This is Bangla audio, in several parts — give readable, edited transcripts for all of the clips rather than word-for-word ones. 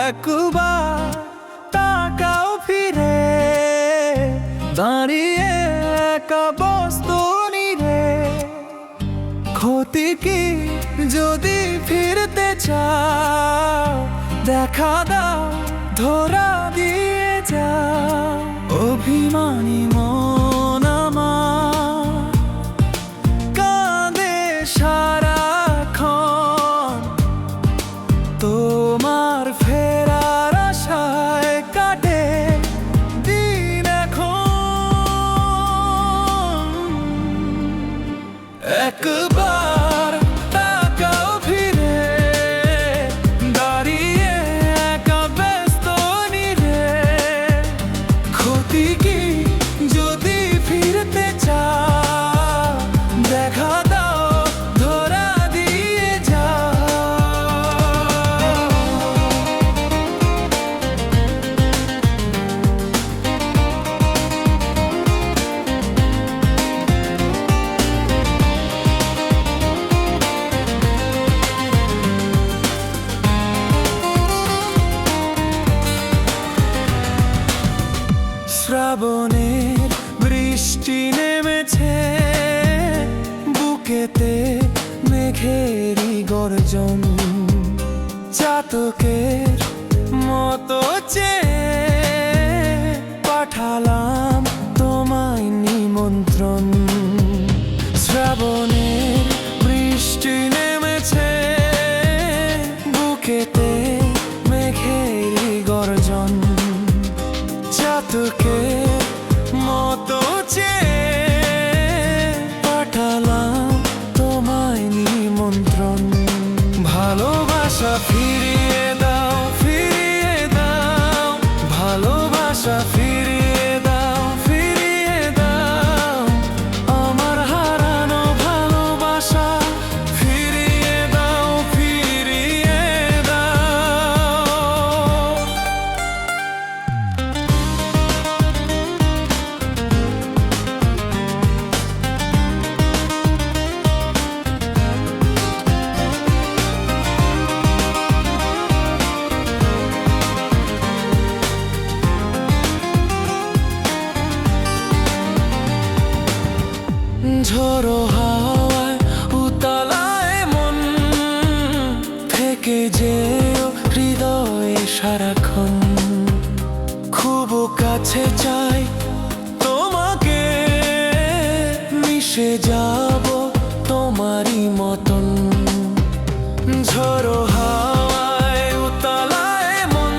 একবার তাকাও ফিরে, দাঁড়িয়ে একা বস্তু নিরে। ক্ষতি কি যদি ফিরতে চাও, দেখা দাও ধরা দিয়ে যাও। অভিমানী মন আমার কাঁদে সারাক্ষণ, তোমার ফেরার আশায় কাটে দিন এখন। একবার তাকাও ফিরে, দাঁড়িয়ে একা ব্যস্ত নিরে। ক্ষতি কি যদি ফিরতে চাও, দেখা দাও ধরা দিয়ে যাও। শ্রাবণের বৃষ্টি নেমেছে, বুকেতে মেঘেরই গর্জন। চাতকের মতো চেয়ে পাঠালাম তোমায় নিমন্ত্রণ। শ্রাবণের বৃষ্টি নেমেছে, বুকেতে মেঘেরই গর্জন। চাতকের মতো চেয়ে পাঠালাম তোমায় নিমন্ত্রণ। ভালোবাসা ফিরিয়ে দাও, ফিরিয়ে দাও, ভালোবাসা ফিরিয়ে দাও, ফিরিয়ে দাও। আমার হারানো ভালোবাসা ফিরিয়ে দাও, ফিরিয়ে দাও। ঝোড়ো হাওয়ায় উতলায় মন, থেকে যেও হৃদয়ে সারাক্ষণ। খুব কাছে চাই তোমাকে, মিশে যাব তোমারই মতন। ঝোড়ো হাওয়ায় উতলায় মন,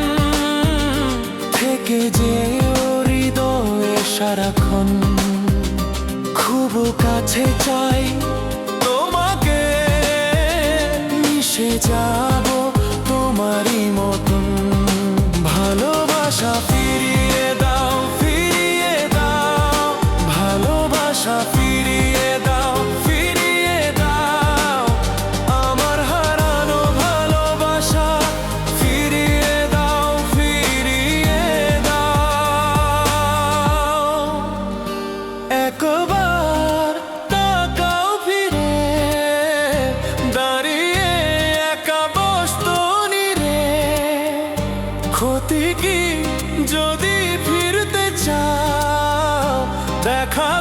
থেকে যেও হৃদয়ে সারাক্ষণ। খুব কাছে চাই তোমাকে, মিশে যাব তোমারই মতন। ভালোবাসা ফিরিয়ে দাও, ফিরিয়ে দাও, ভালোবাসা ফিরিয়ে দাও, ফিরিয়ে দাও। আমার হারানো ভালোবাসা ফিরিয়ে দাও, ফিরিয়ে দাও। একবার তাকাও ফিরে, দাঁড়িয়ে একা বস্তু নিরে। ক্ষতি কি যদি ফিরতে চাও, দেখা